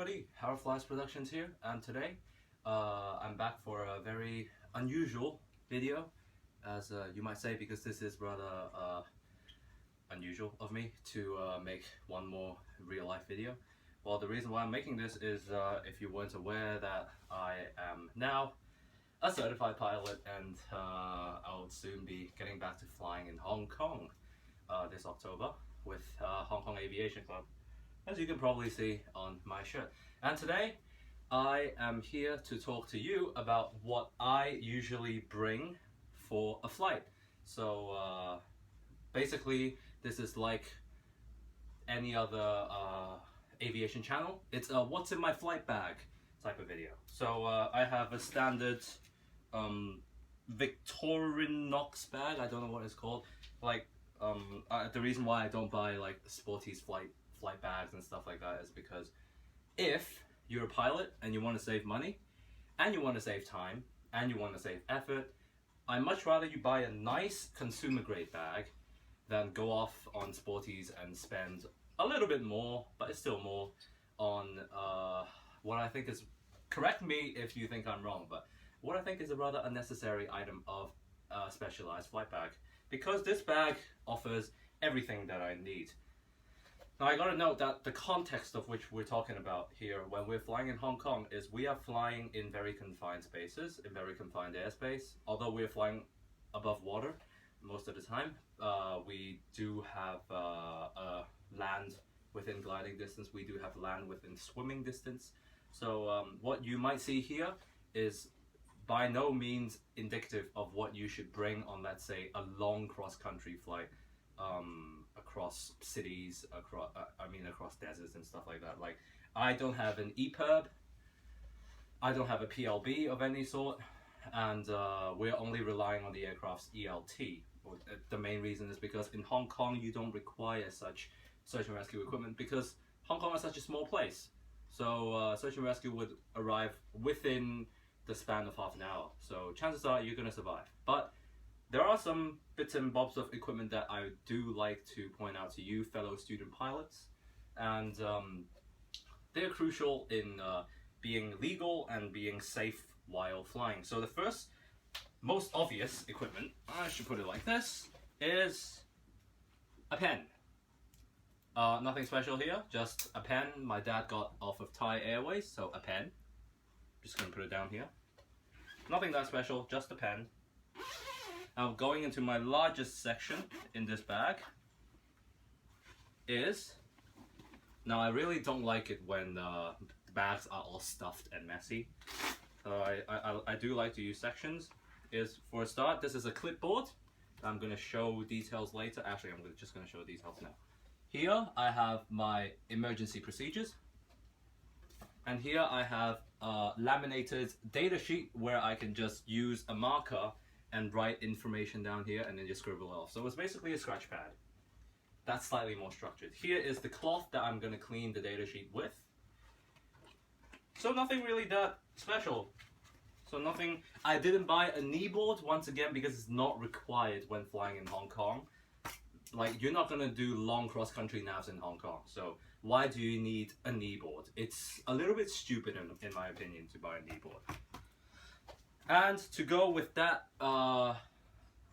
everybody, Harold Flies Productions here, and today I'm back for a very unusual video, as you might say, because this is rather unusual of me to make one more real life video. Well, the reason why I'm making this is if you weren't aware that I am now a certified pilot, and I'll soon be getting back to flying in Hong Kong this October with Hong Kong Aviation Club, as you can probably see on my shirt. And today I am here to talk to you about what I usually bring for a flight. So basically this is like any other aviation channel. It's a what's in my flight bag type of video. So I have a standard Victorinox bag. I don't know what it's called. Like the reason why I don't buy like Sporty's flight bags and stuff like that is because if you're a pilot and you want to save money and you want to save time and you want to save effort, I much rather you buy a nice consumer grade bag than go off on Sporty's and spend a little bit more, but it's still more, on what I think is, correct me if you think I'm wrong, but what I think is a rather unnecessary item of a specialized flight bag, because this bag offers everything that I need. Now I gotta note that the context of which we're talking about here when we're flying in Hong Kong is we are flying in very confined spaces, in very confined airspace. Although we're flying above water most of the time, we do have land within gliding distance, we do have land within swimming distance. So what you might see here is by no means indicative of what you should bring on, let's say, a long cross-country flight. Across cities, across deserts and stuff like that. Like, I don't have an EPIRB, I don't have a PLB of any sort, and we're only relying on the aircraft's ELT. The main reason is because in Hong Kong you don't require such search and rescue equipment because Hong Kong is such a small place. So search and rescue would arrive within the span of half an hour. So chances are you're going to survive. But there are some bits and bobs of equipment that I do like to point out to you, fellow student pilots, and they're crucial in being legal and being safe while flying. So the first, most obvious equipment, I should put it like this, is a pen. Nothing special here, just a pen my dad got off of Thai Airways, so a pen. Just gonna put it down here. Nothing that special, just a pen. Now going into my largest section in this bag is, now I really don't like it when the bags are all stuffed and messy. So I do like to use sections. Is for a start, this is a clipboard. I'm going to show details later. Actually, I'm just going to show details now. Here I have my emergency procedures. And here I have a laminated data sheet where I can just use a marker and write information down here and then just scribble it off. So it's basically a scratch pad. That's slightly more structured. Here is the cloth that I'm going to clean the data sheet with. So nothing really that special. So nothing, I didn't buy a knee board once again because it's not required when flying in Hong Kong. Like, you're not going to do long cross-country navs in Hong Kong. So why do you need a knee board? It's a little bit stupid in my opinion to buy a knee board. And to go with that, I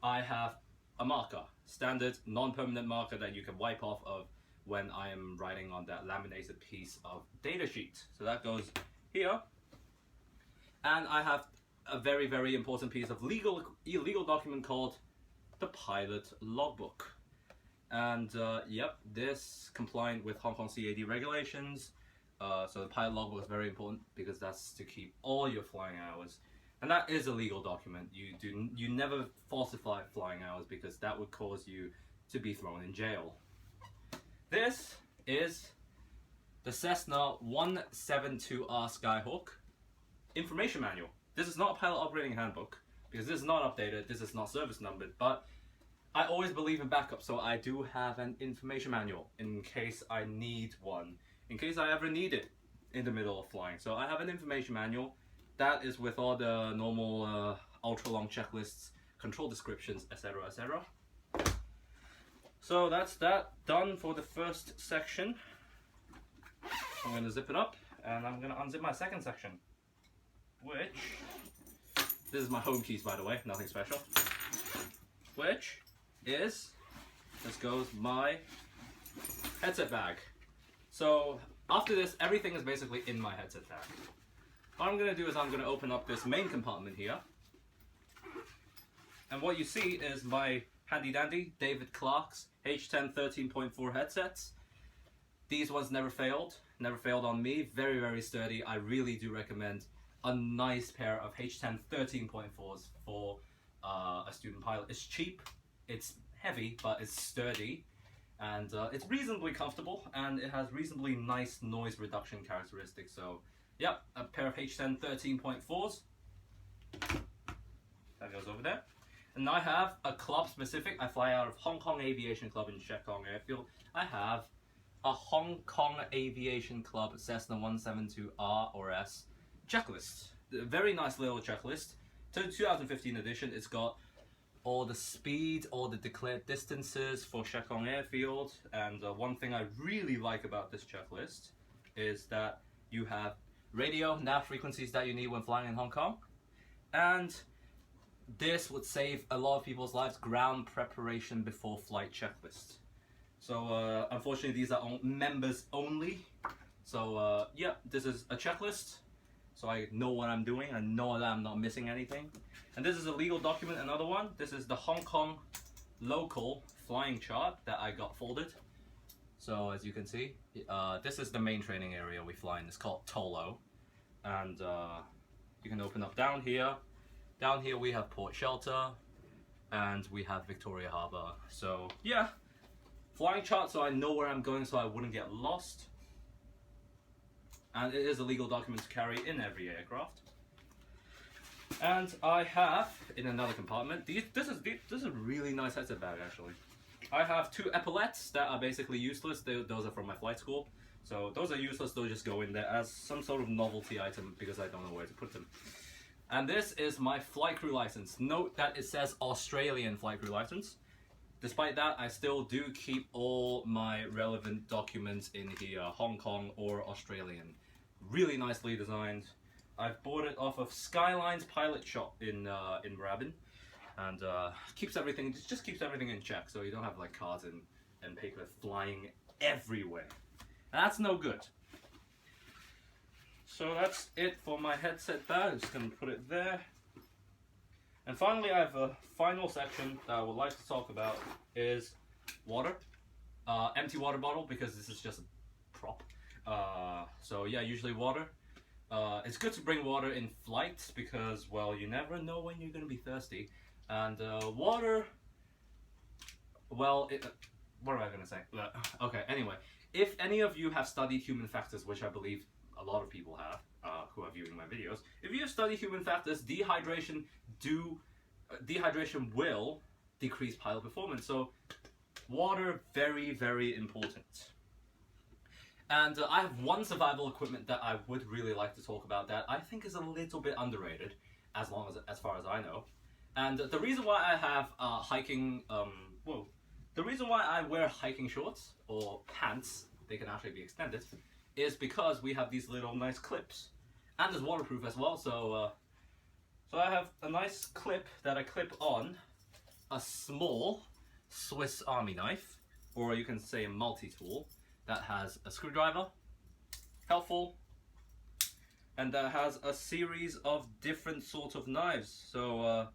have a marker, standard non-permanent marker that you can wipe off of when I am writing on that laminated piece of data sheet. So that goes here. And I have a very, very important piece of legal document called the pilot logbook. And yep, this compliant with Hong Kong CAD regulations. So the pilot logbook is very important because that's to keep all your flying hours. And that is a legal document. You never falsify flying hours because that would cause you to be thrown in jail. This is the Cessna 172R Skyhawk information manual. This is not a pilot operating handbook because this is not updated, this is not service numbered, but I always believe in backup, so I do have an information manual in case I need one, in case I ever need it in the middle of flying. So I have an information manual. That is with all the normal ultra long checklists, control descriptions, etc, etc. So that's that done for the first section. I'm going to zip it up and I'm gonna unzip my second section, which, this is my home keys by the way, nothing special, which is, this goes my headset bag. So after this, everything is basically in my headset bag. What I'm gonna do is I'm gonna open up this main compartment here, and what you see is my handy dandy David Clark's H10 13.4 headsets. These ones never failed on me. Very, very sturdy. I really do recommend a nice pair of H10 13.4s for a student pilot. It's cheap, it's heavy, but it's sturdy, and it's reasonably comfortable, and it has reasonably nice noise reduction characteristics. So yeah, a pair of H10 13.4s. That goes over there. And I have a club specific. I fly out of Hong Kong Aviation Club in Shekong Airfield. I have a Hong Kong Aviation Club Cessna 172R or S checklist. A very nice little checklist. 2015 edition. It's got all the speed, all the declared distances for Shekong Airfield. And one thing I really like about this checklist is that you have radio, nav frequencies that you need when flying in Hong Kong. And this would save a lot of people's lives. Ground preparation before flight checklist. So unfortunately these are members only. So yeah, this is a checklist. So I know what I'm doing. I know that I'm not missing anything. And this is a legal document, another one. This is the Hong Kong local flying chart that I got folded. So as you can see, this is the main training area we fly in. It's called Tolo. And you can open up down here. Down here we have Port Shelter, and we have Victoria Harbour. So yeah, flying chart so I know where I'm going so I wouldn't get lost. And it is a legal document to carry in every aircraft. And I have, in another compartment, this is a really nice headset bag actually. I have two epaulettes that are basically useless. Those are from my flight school. So those are useless, they'll just go in there as some sort of novelty item because I don't know where to put them. And this is my flight crew license. Note that it says Australian flight crew license. Despite that, I still do keep all my relevant documents in here, Hong Kong or Australian. Really nicely designed. I've bought it off of Skyline's pilot shop in Moorabbin, and keeps everything, just keeps everything in check, so you don't have like cards and paper flying everywhere. And that's no good. So that's it for my headset bag. I'm just going to put it there. And finally, I have a final section that I would like to talk about is water. Empty water bottle, because this is just a prop. So yeah, usually water. It's good to bring water in flight because, well, you never know when you're going to be thirsty. And water, well, what am I going to say? Okay, anyway. If any of you have studied human factors, which I believe a lot of people have, who are viewing my videos, if you study human factors, dehydration will decrease pilot performance. So water, very, very important. And I have one survival equipment that I would really like to talk about that I think is a little bit underrated, as far as I know. And the reason why I have the reason why I wear hiking shorts or pants, they can actually be extended, is because we have these little nice clips, and it's waterproof as well. So so I have a nice clip that I clip on a small Swiss Army knife, or you can say a multi-tool, that has a screwdriver, helpful, and that has a series of different sorts of knives. So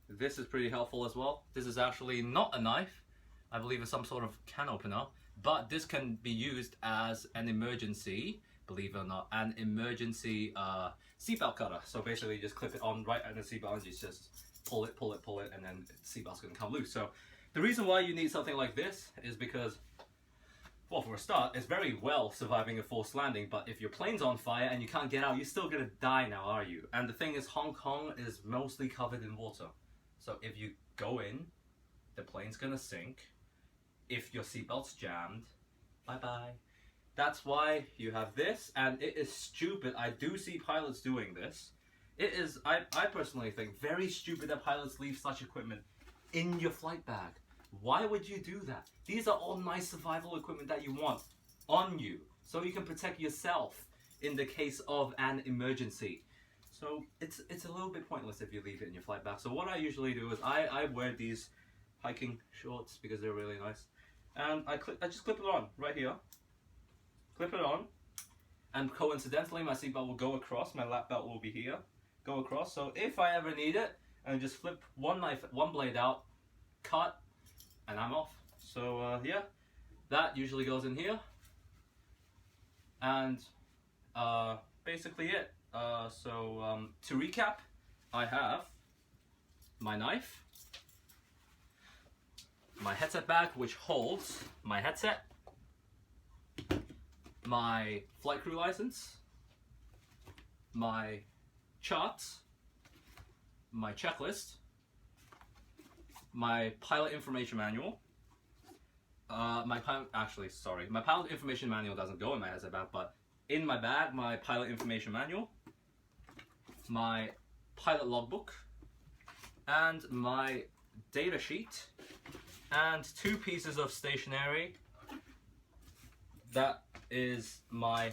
this is pretty helpful as well. This is actually not a knife. I believe it's some sort of can opener, but this can be used as an emergency, believe it or not, an emergency seatbelt cutter. So basically you just clip it on right at the seatbelt and you just pull it, and then the seatbelt's gonna come loose. So the reason why you need something like this is because, well, for a start, it's very well surviving a forced landing, but if your plane's on fire and you can't get out, you're still gonna die now, are you? And the thing is, Hong Kong is mostly covered in water. So if you go in, the plane's gonna sink. If your seatbelt's jammed, bye-bye. That's why you have this, and it is stupid. I do see pilots doing this. It is, I personally think, very stupid that pilots leave such equipment in your flight bag. Why would you do that? These are all nice survival equipment that you want on you, so you can protect yourself in the case of an emergency. So it's a little bit pointless if you leave it in your flight bag. So what I usually do is I wear these hiking shorts because they're really nice, and I just clip it on right here. Clip it on, and coincidentally my seatbelt will go across. My lap belt will be here, go across. So if I ever need it, and just flip one blade out, cut, and I'm off. So yeah, that usually goes in here, and basically it. To recap, I have my knife, my headset bag which holds my headset, my flight crew license, my charts, my checklist, my pilot information manual. My pilot information manual doesn't go in my headset bag, but in my bag, my pilot information manual, my pilot logbook, and my data sheet, and 2 pieces of stationery. That is my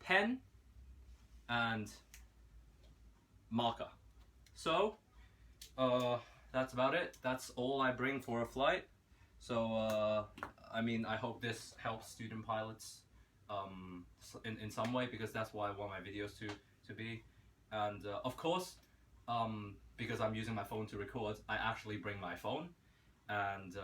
pen and marker. So that's about it. That's all I bring for a flight. So I mean, I hope this helps student pilots in some way, because that's what I want my videos to be. And of course, because I'm using my phone to record, I actually bring my phone, and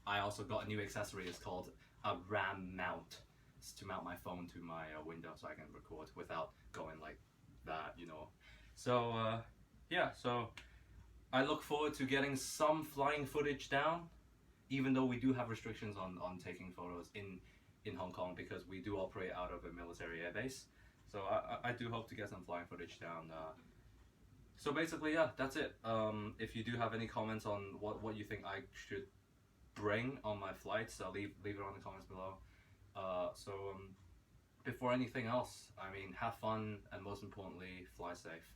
I also got a new accessory. It's called a RAM mount. It's to mount my phone to my window so I can record without going like that, you know. So yeah, so I look forward to getting some flying footage down, even though we do have restrictions on taking photos in Hong Kong, because we do operate out of a military airbase. So I do hope to get some flying footage down. So basically, yeah, that's it. If you do have any comments on what you think I should bring on my flights, leave it on the comments below. Before anything else, I mean, have fun, and most importantly, fly safe.